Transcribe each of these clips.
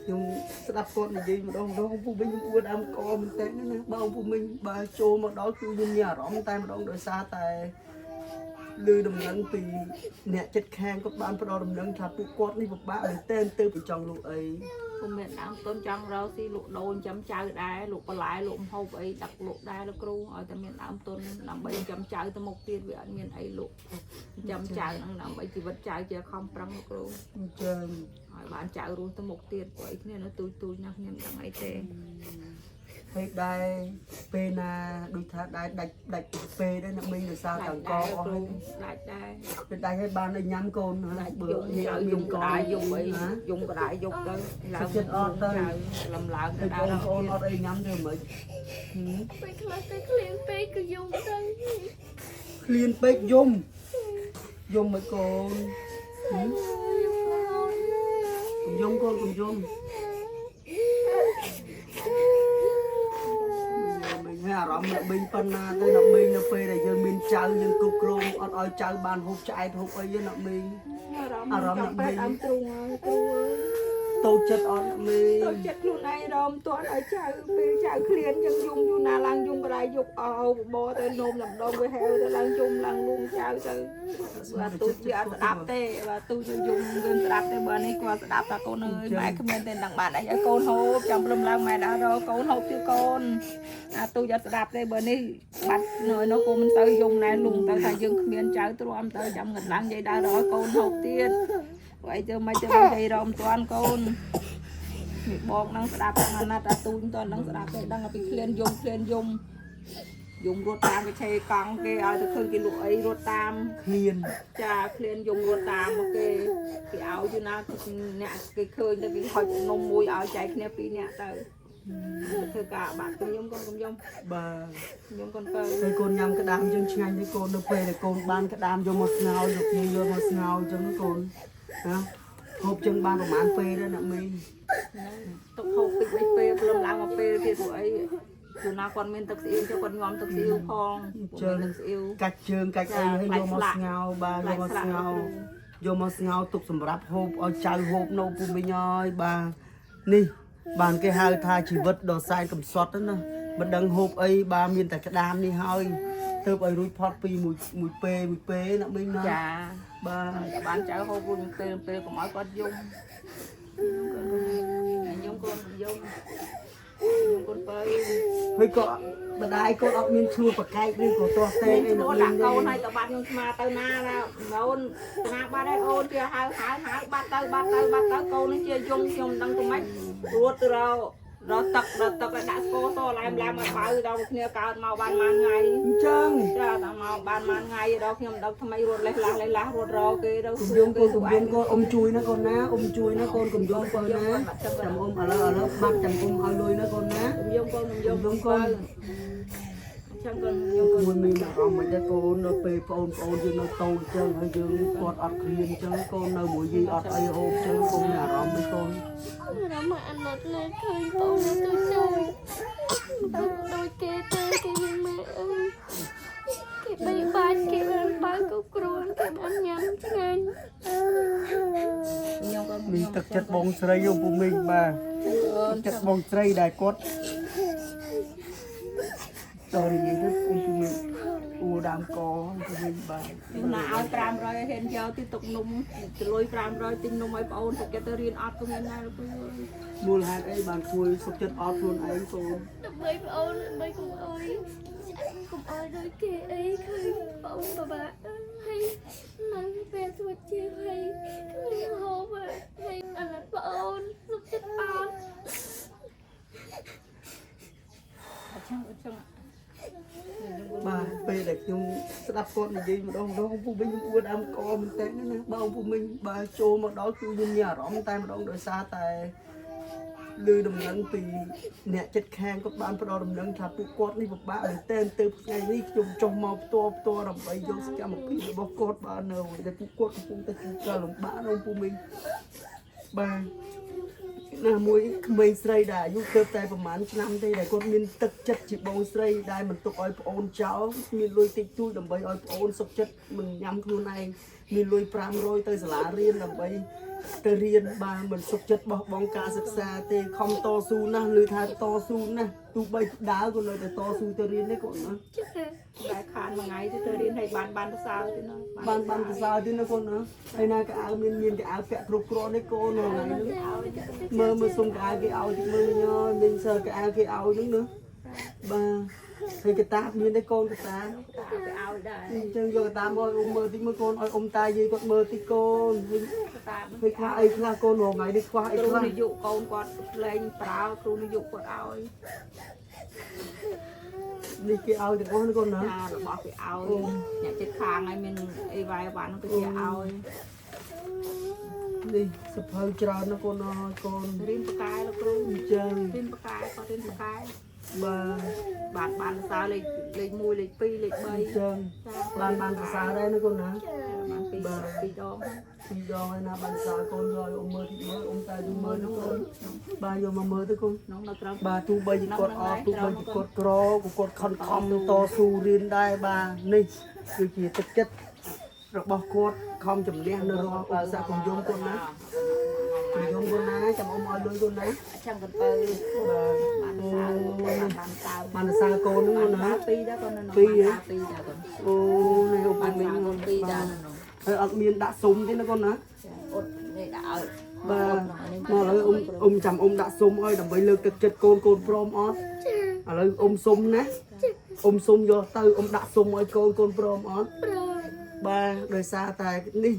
ខ្ញុំស្ដាប់គាត់និយាយម្ដងពូវិញខ្ញុំអួតអាំកមែនតើណាបងពូវិញបើចូលមកដល់គឺខ្ញុំមានអារម្មណ៍តែម្ដងដោយសារតែឮដំណឹងពីអ្នកចិត្តខាងគាត់បានផ្ដល់ដំណឹងថាពួកគាត់នេះពិបាកមែនតើទៅពីចង់លក់អីពុំមានដើមទុនចង់រកស៊ីលក់ដូរចាំចៅដែរលក់បន្លែលក់ម្ហូបអីដាក់លក់ដែរលោកគ្រូឲ្យតែមានដើមទុនដើម្បីចាំចៅទៅមុខទៀតវាអត់មានអីលក់ចាំចៅហ្នឹងដើម្បីជីវិតចៅជាខំប្រឹងលោកគ្រូចឹងឲ្យបានចៅរស់ទៅមុខទៀតព្រោះអីគ្នានៅទូចណាស់ខ្ញុំដឹងអីទេហើយដែរពេលណាដូចថាដែរដាច់ពេលដែរអ្នកមីងដោយសារតង្កអស់ហើយដាច់ដែរពេលដាច់ឲ្យបានឲ្យញ៉ាំកូនណាបើនិយាយយំកដាយយំអីយំកដាយយកទៅឡើងចិត្តអត់ទៅលំឡើងទៅដល់កូនអត់អីញ៉ាំទេមិនពេលខ្លះទៅឃ្លានពេកគឺយំទៅឃ្លានពេកយំមួយកូនកុំយំកូនកុំយំអារម្មណ៍អ្នកបេងប៉ុណ្ណាទៅអ្នកបេងនៅពេលដែលយើងមានចៅយើងគ្រប់គ្រងអត់ឲ្យចៅបានហូបឆ្អែតហូបអីទេអ្នកបេងអារម្មណ៍អ្នកបេងអំទ្រូងហើយគ្រូតូចចិត្តអត់អ្នកបេងតូចចិត្តខ្លួនឯងរំទាន់ឲ្យចៅពេលចៅឃ្លានចឹងយំយូរណាឡើងយំបដៃយកអោបបទៅនោមម្ដងវាហែវទៅឡើងយំឡើងលួងចៅទៅបើទូចវាអត់ស្ដាប់ទេបើទូចយំយើងស្ដាប់ទេបើនេះគាត់ស្ដាប់ថាកូនអើយម៉ែគ្មានទេដឹងបានអីឲ្យកូនហូបចាំព្រមឡើងម៉ែដើររកកូនហូបជឿកូនអាទូចអត់ស្ដាប់ទេបើនេះបាត់នៅកូនមិនទៅយំណែលួងទៅថាយើងគ្មានចៅទ្រាំទៅចាំកណ្ដាំនិយាយដើររកកូនហូបទៀតបើអីទៅមិនទៅនិយាយរំតាន់កូននេះបងនឹងស្ដាប់អាណត្តិអាទូចតនឹងស្ដាប់ទេដឹងពីឃ្លានយំរត់តាមវិឆេកង់គេឲ្យទៅឃើញគេលក់អីរត់តាមឃ្លានចាឃ្លានយំរត់តាមមកគេឲ្យយូណាអ្នកគេឃើញទៅគេហុចនំមួយឲ្យចែកគ្នាពីរនាក់ទៅធ្វើការបាក់ខ្ញុំកូនកុំយំបាទខ្ញុំកូនបើហើយកូនញ៉ាំក្តាមយើងឆ្ងាញ់ទេកូននៅពេលដែលកូនបានក្តាមយកមកស្ងោរយកគ្នាយកមកស្ងោរអញ្ចឹងកូនណាហូបចឹងបានប្រហែលពេលដែរអ្នកមីងទុកហូបតិចនេះពេលព្រលឹមឡើងមកពេលទៀតព្រោះអីជួនណាគាត់មានទឹកស្អៀវចុះគាត់ញ៉ាំទឹកស្អៀវផងជើងទឹកស្អៀវកាច់ជើងកាច់អីឲ្យយកមកស្ងោរបាទយកមកស្ងោរទុកសម្រាប់ហូបឲ្យចៅហូបនៅពុំវិញហើយបាទនេះបានគេហៅថាជីវិតដ៏សែនកំសត់ណាមិនដឹងហូបអីបាទមានតែក្តាមនេះហើយទើបឲ្យរួចផុតពីមួយពេលណាមីងណាចាបាទបានចៅហូបរួចពេលកុំឲ្យគាត់យំកូនយំកូនបើហើយក៏បដាយគាត់អត់មានឈ្មោះប្រកែកឬក៏ទាស់តែអីណាកូនដាក់កូនឲ្យទៅបាត់ខ្ញុំស្មាទៅណាអូនណាបាត់ហើយអូនជាហៅបាត់ទៅកូននេះជាយំខ្ញុំមិនដឹងទៅម៉េចរួតទៅរត់ទឹកឲ្យដាក់ស្គរសឡែមឲ្យបើដល់គ្នាកើតមកបានប៉ុន្មានថ្ងៃអញ្ចឹងចាដល់មកបានប៉ុន្មានថ្ងៃដល់ខ្ញុំដឹងថ្មីរត់លេះឡាស់រត់រកគេទៅយំកូនអ៊ំជួយណាកូនណាអ៊ំជួយណាកូនកុំយំបើណាចាំអ៊ំឥឡូវបាត់ចាំអ៊ំឲ្យលុយណាកូនណាកុំយំកូនចាំកូនមួយមានអារម្មណ៍មិនដែរកូននៅពេលបងប្អូនយើងនៅតូចអញ្ចឹងហើយយើងគាត់អត់ឃ្លានអញ្ចឹងកូននៅមួយយាយអត់អីហូបអញ្ចឹងកូនមានអារម្មណ៍មិនកូនអារម្មណ៍អាណិតលេឃើញបងទៅដូចគេទៅគេមានម៉ែអើយគេបីបាច់គេបានបើគ្រប់គ្រួគេបានញ៉ាំឆ្ងាញ់ខ្ញុំក៏មានទឹកចិត្តបងស្រីពុំមីងបាទចិត្តបងស្រីដែលគាត់តើនិយាយទៅពុំមីងអួដើមកពុំមីងបាទណាឲ្យ500ឲ្យហ៊ានយកទីទុកនំចលុយ500ទិញនំឲ្យបងអូនទុកចិត្តទៅរៀនអត់ក៏មានដែរលោកគ្រូមូលហេតុអីបានជួយសុខចិត្តអត់ខ្លួនឯងកូនដើម្បីបងអូនដើម្បីកុំអើយដូចគេអីឃើញបងអូនពិបាកហើយនៅពេលស្វិតជាហើយខ្ញុំហូបហើយអាណិតបងអូនសុខចិត្តអត់បាទពេលដែលខ្ញុំស្ដាប់គាត់និយាយម្ដងពូវិញខ្ញុំអួតអាំកមែនតើណាបងពូវិញបើចូលមកដល់គឺខ្ញុំមានអារម្មណ៍តែម្ដងដោយសារតែឮដំណឹងពីអ្នកចិត្តខាងគាត់បានផ្ដល់ដំណឹងថាពួកគាត់នេះពិបាកមែនតើទៅថ្ងៃនេះខ្ញុំចុះមកផ្ទាល់ដើម្បីយកសកម្មភាពរបស់គាត់បាននៅតែពួកគាត់កំពុងតែជួបការលំបាកនៅពូវិញបាទ ណាមួយក្មេងស្រីដែលអាយុទៅតែប្រហែលឆ្នាំទេដែលគាត់មានទឹកចិត្តជាបងស្រីដែលមិនទុកឲ្យប្អូនចោលមានលុយតិចតួចដើម្បីឲ្យប្អូនសុខចិត្តមិនញ៉ាំខ្លួនឯងមានលុយ500ទៅសាលារៀនដើម្បីទៅរៀនបានមិនសុខចិត្តបោះបង់ការសិក្សាទេខំតស៊ូណាស់ឮថាតស៊ូណាស់ទោះបីដើរក៏នៅតែតស៊ូទៅរៀនទេគាត់ណា តែខានមួយថ្ងៃទៅរៀនឲ្យបានប្រសើរទៅណា បានប្រសើរទៀតណាគាត់ណាហើយណាកៅអៅមានកៅអៅពាក់គ្រប់គ្រាន់នេះកូនហ្នឹងមើលសុំកៅអៅគេឲ្យតិចមើលញ៉មានសើកៅអៅគេឲ្យហ្នឹងណាបាទហើយកតាមានទេកូនកតា ទៅឲ្យដែរ អញ្ចឹងយកកតាមកឲ្យមើលតិចមើលកូនឲ្យតាយាយគាត់មើលតិចកូន តាម ហើយខ្លះអីខ្លះកូនរងថ្ងៃនេះខ្វះអី គ្រូ ខ្លះ និយុកូនគាត់លេងប្រើគ្រូនិយុគាត់ឲ្យ នេះគេឲ្យទាំងអស់ណាកូនណា ចារបស់គេឲ្យអ្នកចិត្តខាងឲ្យមានអីវាយវ៉ាន់ទៅគេឲ្យ នេះសភៅច្រើនណាកូនអើយកូន រៀនបកែលោកគ្រូ អញ្ចឹង រៀនបកែគាត់រៀនបកែ បាទ បានសរសើរលេខ1លេខ2លេខ អញ្ចឹង 3 បានសរសើរដែរណាកូនណា បានពីរដង ពីរដងហើយណាបានសើកូនយកឲ្យអ៊ំមើលតិចមើលអ៊ំតែទៅមើលនោះកូនបាទយកមកមើលទៅកូន ក្នុងនៅត្រង់ បាទទោះបីជាគាត់អត់ទោះបីជាគាត់ក្រក៏គាត់ខំខំតស៊ូរៀនដែរបាទនេះគឺជាទឹកចិត្តរបស់គាត់ខំជំនះនៅរាល់ឧបសគ្គកុំយំគាត់ណាកុំយំគាត់ណាចាំអ៊ំឲ្យលុយគាត់ណា ចាំកន្ពើ បាទ បានសើបាន បានសើកូនហ្នឹងណា ពីរដែរគាត់នៅ ពីរ ដែរ អូនេះអ៊ំ បាន វិញ សើពីរដែរនៅ ហើយអត់មានដាក់សុំទេណាកូនណា អត់នេះដាក់ឲ្យ បាទមកឥឡូវអ៊ំចាំអ៊ំដាក់សុំឲ្យដើម្បីលើកទឹកចិត្តកូនព្រមអត់ឥឡូវអ៊ំសុំណាអ៊ំសុំយកទៅអ៊ំដាក់សុំឲ្យកូនព្រមអត់បាទដោយសារតែនេះ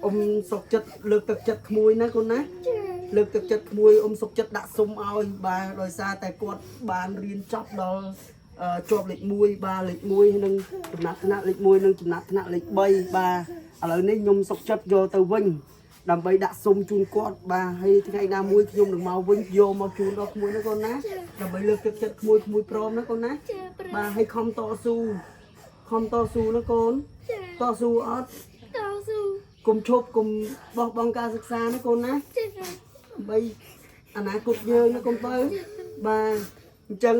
អ៊ំសុកចិត្តលើកទឹកចិត្តក្មួយណាកូនណាលើកទឹកចិត្តក្មួយអ៊ំសុកចិត្តដាក់សុំឲ្យបាទដោយសារតែគាត់បានរៀនចប់ដល់ជាប់លេខ1បាទលេខ1នឹងចំណាត់ថ្នាក់លេខ1នឹងចំណាត់ថ្នាក់លេខ3បាទឥឡូវនេះខ្ញុំសុកចិត្តយកទៅវិញដើម្បីដាក់សុំជូនគាត់បាទហើយថ្ងៃណាមួយខ្ញុំនឹងមកវិញយកមកជូនដល់ក្មួយណាកូនណាដើម្បីលើកទឹកចិត្តក្មួយព្រមណាកូនណាបាទហើយខំតស៊ូណាកូនតស៊ូអត់កុំឈប់កុំបោះបង់ការសិក្សាណាកូនណាដើម្បីអនាគតយើងណាកូនបើបាទអញ្ចឹង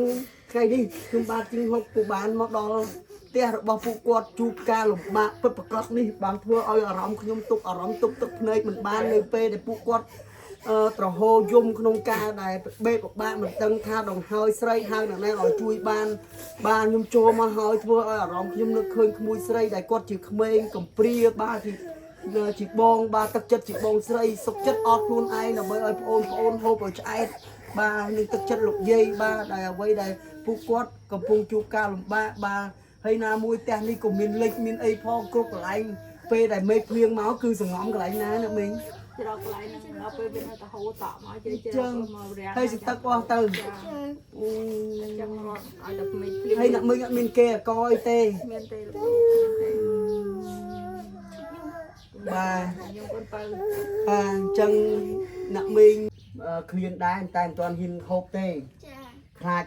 ថ្ងៃនេះខ្ញុំបាទជីងហុកពូបានមកដល់ផ្ទះរបស់ពួកគាត់ជួបការលំបាកពិតប្រាកដនេះបានធ្វើឲ្យអារម្មណ៍ខ្ញុំទុកអារម្មណ៍ទុកទឹកភ្នែកមិនបាននៅពេលដែលពួកគាត់ត្រហោយំក្នុងការដែលបេកបាក់មិនដឹងថាដង្ហើយស្រីហៅដល់ណាឲ្យជួយបានខ្ញុំចូលមកហើយធ្វើឲ្យអារម្មណ៍ខ្ញុំនឹកឃើញក្មួយស្រីដែលគាត់ជាក្មេងកំព្រាបាទជាបងបាទទឹកចិត្តជាបងស្រីសុខចិត្តអត់ខ្លួនឯងដើម្បីឲ្យប្អូនហូបឲ្យឆ្អែតបាទនឹងទឹកចិត្តលោកយាយបាទដែលអ្វីដែលពួកគាត់កំពុងជួបការលំបាកបាទហើយណាមួយផ្ទះនេះក៏មានលិចមានអីផងគ្រប់កន្លែងពេលដែលមេឃភ្លៀងមកគឺសង្ងំកន្លែងណាណាមីង ច្រកកន្លែងហ្នឹងដល់ពេលវានៅតែហូរតក់មកជិះជិះមករាំង ហើយសិទឹកអស់ទៅ ចាំរត់ឲ្យតែមេឃភ្លៀង ហើយអ្នកមីងអត់មានគេអកអីទេ មានទេ បាទ ខ្ញុំកូនបើ អញ្ចឹងអ្នកមីងឃ្លានដែរតែមិនទាន់ហ៊ានហូបទេខ្លាច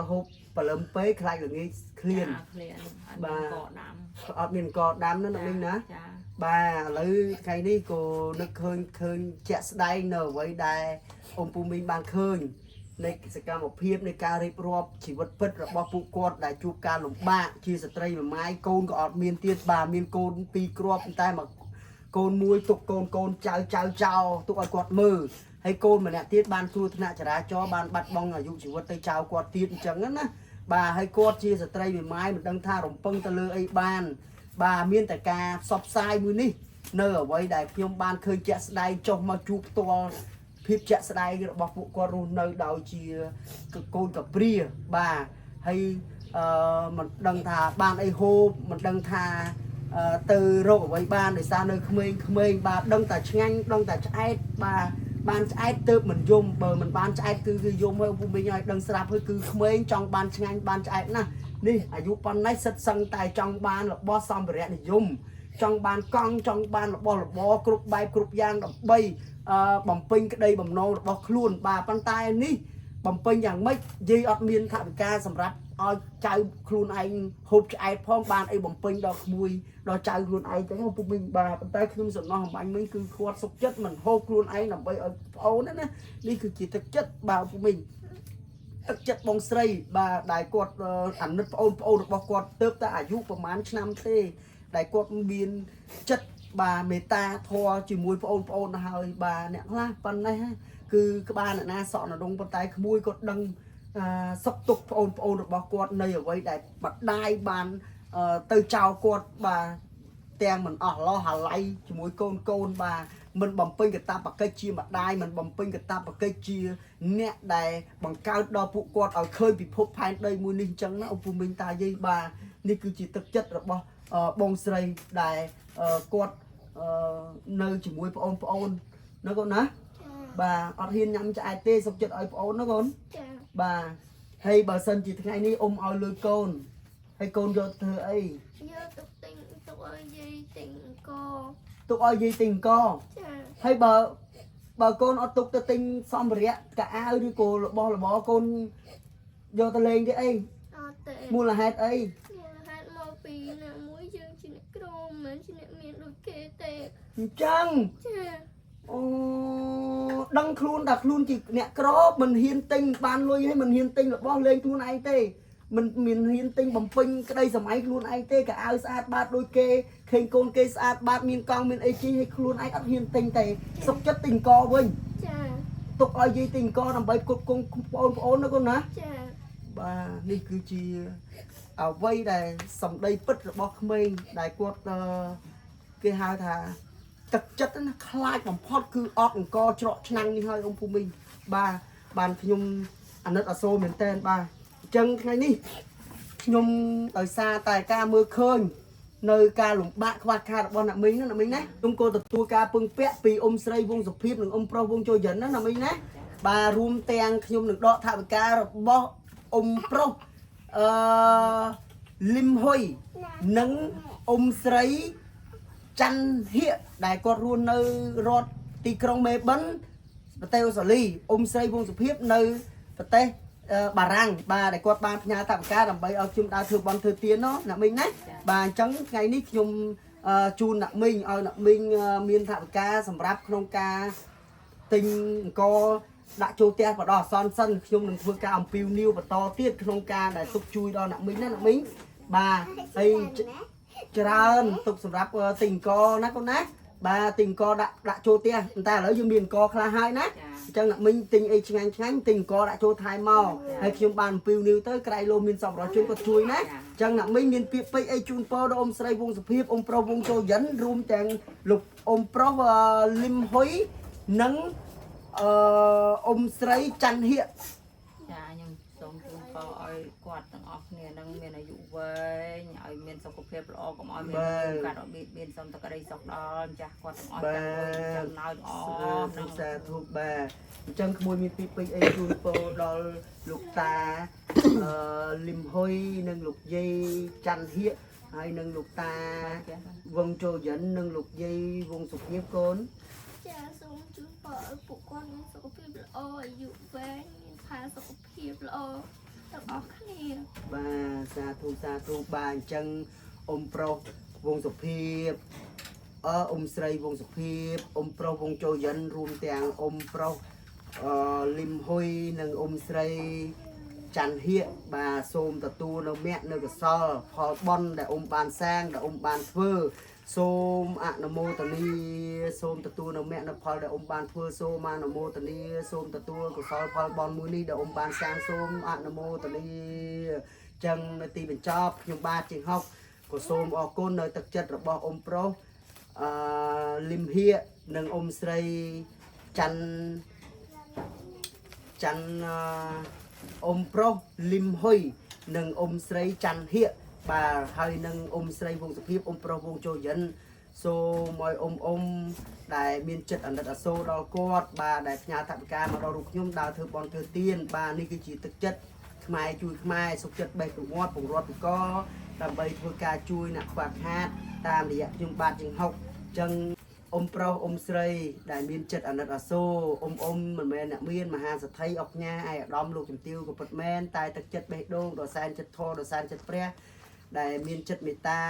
ហូបព្រលឹមពេកខ្លាចល្ងាចឃ្លាន បាទកដាំ អត់មានកដាំណាអ្នកមីងណា ចា បាទឥឡូវថ្ងៃនេះក៏នឹកឃើញជាក់ស្ដែងនៅអ្វីដែលអ៊ំពូមីងបានឃើញនៃសកម្មភាពនៃការរៀបរាប់ជីវិតពិតរបស់ពួកគាត់ដែលជួបការលំបាកជាស្ត្រីមួយម៉ាយកូនក៏អត់មានទៀតបាទមានកូន2គ្រាប់តែមកកូនមួយទុកកូនចៅទុកឲ្យគាត់មើលហើយកូនម្នាក់ទៀតបានគ្រោះថ្នាក់ចរាចរណ៍បានបាត់បង់អាយុជីវិតទៅចៅគាត់ទៀតអញ្ចឹងណាបាទហើយគាត់ជាស្ត្រីមួយម៉ាយមិនដឹងថារំពឹងទៅលើអីបានបាទមានតែការផ្សព្វផ្សាយមួយនេះនៅអ្វីដែលខ្ញុំបានឃើញជាក់ស្ដែងចុះមកជួបផ្ទាល់ភាពជាក់ស្ដែងរបស់ពួកគាត់រស់នៅដោយជាកូនកព្រាបាទហើយមិនដឹងថាបានអីហូបមិនដឹងថាទៅរកអ្វីបានដោយសារនៅក្មេងបាទដឹងតែឆ្ងាញ់ដឹងតែឆ្អែតបាទបានឆ្អែតទៅមិនយំបើមិនបានឆ្អែតគឺយំហើយពុំវិញឲ្យដឹងស្រាប់ហើយគឺក្មេងចង់បានឆ្ងាញ់បានឆ្អែតណាស់នេះអាយុប៉ុណ្ណេះសិតសឹងតែចង់បានរបស់សម្ភារៈនិយមចង់បានកង់ចង់បានរបស់របរគ្រប់បែបគ្រប់យ៉ាងដើម្បីបំពេញក្តីបំណងរបស់ខ្លួនបាទប៉ុន្តែនេះបំពេញយ៉ាងម៉េចយាយអត់មានថវិកាសម្រាប់ ឲ្យចៅខ្លួនឯងហូបឆ្អែតផងបានអីបំពេញដល់ក្មួយដល់ចៅខ្លួនឯងចឹងពុកមីងបាទប៉ុន្តែខ្ញុំសំណោះអំបញ្ញមិញគឺគាត់សុខចិត្តមិនហូបខ្លួនឯងដើម្បីឲ្យប្អូនណានេះគឺជាទឹកចិត្តបាទពុកមីងទឹកចិត្តបងស្រីបាទដែលគាត់អាណិតប្អូនរបស់គាត់ទៅតែអាយុប្រហែលឆ្នាំទេដែលគាត់មានចិត្តបាទមេត្តាធម៌ជាមួយប្អូនទៅហើយបាទអ្នកខ្លះប៉ុណ្ណេះគឺក្បាលអ្នកណាសក់ណដងប៉ុន្តែក្មួយគាត់ដឹងសុខទុក្ខប្អូនរបស់គាត់នៅអ្វីដែលម្ដាយបានទៅចោលគាត់បាទទាំងមិនអស់ឡោះអាឡ័យជាមួយកូនបាទមិនបំពេញកាតព្វកិច្ចជាម្ដាយមិនបំពេញកាតព្វកិច្ចជាអ្នកដែលបង្កើតដល់ពួកគាត់ឲ្យឃើញពិភពផែនដីមួយនេះអញ្ចឹងណាឪពុកមីងតាយាយបាទនេះគឺជាទឹកចិត្តរបស់បងស្រីដែលគាត់នៅជាមួយប្អូនណាកូនណាបាទអត់ហ៊ានញ៉ាំឆ្អែតទេសុខចិត្តឲ្យប្អូនណាកូនចាបាទហើយបើសិនជាថ្ងៃនេះឲ្យលុយកូនហើយកូនយកធ្វើអីយកទុកទិញទុកឲ្យយាយទិញអង្គទុកឲ្យយាយទិញអង្គចាហើយបើកូនអត់ទុកទៅទិញសម្ភារៈកៅអៅឬក៏របស់របរកូនយកទៅលេងទេអីអត់ទេមូលហេតុអីមូលហេតុមកពីណាមួយយើងជាអ្នកក្រមិនជាអ្នកមានដូចគេទេអញ្ចឹងចាអូដឹងខ្លួនថាខ្លួនជាអ្នកក្រមិនហ៊ានទិញបានលុយហើយមិនហ៊ានទិញរបស់លេងខ្លួនឯងទេមិនមានហ៊ានទិញបំពេញក្តីសម័យខ្លួនឯងទេកៅអៅស្អាតបាតដូចគេឃើញកូនគេស្អាតបាតមានកង់មានអីជីឲ្យខ្លួនឯងអត់ហ៊ានទិញទេសុខចិត្តទិញកវិញចាទុកឲ្យយាយទិញកដើម្បីគ្រប់គងប្អូនណាកូនណាចាបាទនេះគឺជាអ្វីដែលសម្ដីពិតរបស់ក្មេងដែលគាត់គេហៅថាទឹកចិត្តណាខ្លាចបំផុតគឺអត់អង្គច្រកឆ្នាំងនេះហើយôngពូមីងបាទបានខ្ញុំអាណិតអាសូរមែនតើបាទអញ្ចឹងថ្ងៃនេះខ្ញុំដោយសារតែការមើលឃើញនៅការលំបាកខ្វះខាតរបស់អ្នកមីងណាខ្ញុំក៏ទទួលការពឹងពាក់ពីស្រីវងសុភាពនិងប្រុសវងជយិនណាអ្នកមីងណាបាទរួមទាំងខ្ញុំនឹងដកថវិការបស់ប្រុសលឹមហ៊ុយនិងស្រីច័ន្ទហៀកដែលគាត់រស់នៅរដ្ឋទីក្រុងមេបិនប្រទេសអូស្ត្រាលីស្រីវងសុភាពនៅប្រទេសបារាំងបាទដែលគាត់បានផ្ញើថវិកាដើម្បីឲ្យខ្ញុំដើរធ្វើបន់ធ្វើទានណាអ្នកមីងណាបាទអញ្ចឹងថ្ងៃនេះខ្ញុំជូនអ្នកមីងឲ្យអ្នកមីងមានថវិកាសម្រាប់ក្នុងការទិញអង្គដាក់ចូលផ្ទះបដោះអសន្នសិនខ្ញុំនឹងធ្វើការអំពាវនាវបន្តទៀតក្នុងការដែលទុកជួយដល់អ្នកមីងណាអ្នកមីងបាទហើយច្រើនទុកសម្រាប់ទិញអង្គណាកូនណាបាទទិញអង្គដាក់ចូលផ្ទះតែឥឡូវយើងមានអង្គខ្លះហើយណាអញ្ចឹងអ្នកមីងទិញអីឆ្ងាញ់ទិញអង្គដាក់ចូលថែមមកហើយខ្ញុំបានអំពាវនាវទៅក្រៃលោមានសប្បុរសជនគាត់ជួយណាអញ្ចឹងអ្នកមីងមានពាក្យពេចន៍អីជូនពរដល់ស្រីវងសុភាពប្រុសវងជយិនរួមទាំងលោកប្រុសលឹមហ៊ុយនិងស្រីច័ន្ទហៀកចាខ្ញុំសូមជូនពរឲ្យគាត់ទាំងអស់គ្នានឹងមានអាយុវែងឲ្យមានសុខភាពល្អកុំឲ្យមានកាត់របៀបមានសុំតក្តីសុខដល់ចាស់គាត់ទាំងអស់ទាំងចំណោយល្អនឹងសាធុបាទអញ្ចឹងក្មួយមានពីពេញអីជូនពរដល់លោកតាលឹមហ៊ុយនិងលោកយាយច័ន្ទហៀកហើយនិងលោកតាវងជយិននិងលោកយាយវងសុភាពកូនចាសូមជូនពរឲ្យពួកគាត់មានសុខភាពល្អអាយុវែងមានផាសុខភាពល្អទាំងអស់គ្នាបាទសាធុបាទអញ្ចឹងប្រុសវងសុភាពស្រីវងសុភាពប្រុសវងជយិនរួមទាំងប្រុសលឹមហ៊ុយនិងស្រីច័ន្ទហៀកបាទសូមទទួលនៅមគ្គនៅកសលផលបុណ្យដែលបានសាងដែលបានធ្វើសូមអនុមោទនាសូមទទួលនៅមគ្គនៅផលដែលបានធ្វើសូមអនុមោទនាសូមទទួលកុសលផលបុណ្យមួយនេះដែលបានសាងសូមអនុមោទនាចឹងនៅទីបញ្ចប់ខ្ញុំបាទជាងហុកក៏សូមអរគុណនៅទឹកចិត្តរបស់ប្រុសលឹមហៀកនិងស្រីច័ន្ទប្រុសលឹមហ៊ុយនិងស្រីច័ន្ទហៀកបាទហើយនឹងស្រីវងសុភាពប្រុសវងជយិនសូមឲ្យដែលមានចិត្តអាណិតអាសូរដល់គាត់បាទដែលផ្ញើថវិកាមកដល់រូបខ្ញុំដើរធ្វើបន់ធ្វើទានបាទនេះគឺជាទឹកចិត្តខ្មែរជួយខ្មែរសុខចិត្តបេះប្រវត្តិពង្រត់ពីកដើម្បីធ្វើការជួយអ្នកខ្វះខាតតាមរយៈខ្ញុំបាទជាងហុកអញ្ចឹង អ៊ំប្រុសអ៊ំស្រីដែលមានចិត្តអាណិតអាសូរអ៊ំមិនមែនអ្នកមានមហាសទ្ធិអុកញ៉ាឯអាដាមលោកជំទាវក៏ពិតមែនតែទឹកចិត្តបេះដូងដ៏សែនចិត្តធម៌ដ៏សែនចិត្តព្រះដែលមានចិត្តមេត្តា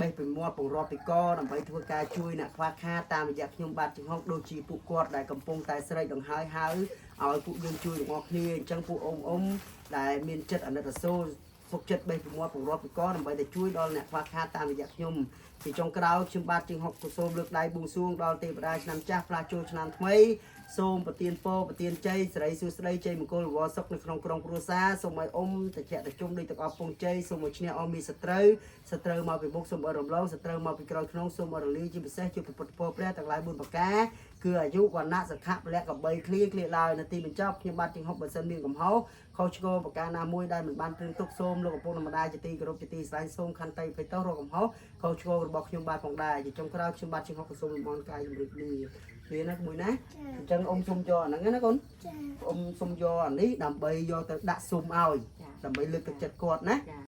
បេះពីមាត់ពងរាប់ពីកដើម្បីធ្វើការជួយអ្នកខ្វះខាតតាមរយៈខ្ញុំបាទចំហុកដូចជាពួកគាត់ដែលកំពុងតែស្រែកដង្ហើយហៅឲ្យពួកយើងជួយទាំងអស់គ្នាអញ្ចឹងពួកអ៊ំដែលមានចិត្តអាណិតអាសូរសុខចិត្តបេះពីមាត់ពងរាប់ពីកដើម្បីតែជួយដល់អ្នកខ្វះខាតតាមរយៈខ្ញុំជាចុងក្រោយខ្ញុំបាទជាងហុកក៏សូមលើកដៃបួងសួងដល់ទេវតាឆ្នាំចាស់ផ្លាស់ចូលឆ្នាំថ្មីសូមប្រទានពរប្រទានជ័យសិរីសួស្តីជ័យមង្គលវរសុខនៅក្នុងក្រុមគ្រួសារសូមឲ្យអ៊ំតិចតិចជុំដូចទាំងអស់ពងជ័យសូមឲ្យឈ្នះអស់មានសត្រូវមកពីមុខសូមឲ្យរំលងសត្រូវមកពីក្រោយក្នុងសូមឲ្យរលាយជាពិសេសជួបពុទ្ធពរព្រះទាំងឡាយ4ប្រការគឺអាយុវណ្ណៈសុខៈពលៈកបីឃ្លៀឡើយនៅទីបញ្ចប់ខ្ញុំបាទជាងហុកបើសិនមានកំហុសខុសឆ្គងប្រការណាមួយដែលមិនបានព្រឹងទុកសូមលោកឪពុកម្ដាយជាទីគោរពជាទីស្រឡាញ់សូមខន្តីភ័យទោសរកកំហុសខុសឆ្គងរបស់ខ្ញុំបាទផងដែរជាចុងក្រោយខ្ញុំបាទជាងហុកក៏សូមលំអរកាយជំរាបលាវាណាមួយណាអញ្ចឹងអ៊ំសុំយកអាហ្នឹងណាកូនអ៊ំសុំយកអានេះដើម្បីយកទៅដាក់ស៊ុំឲ្យដើម្បីលើកទឹកចិត្តគាត់ណា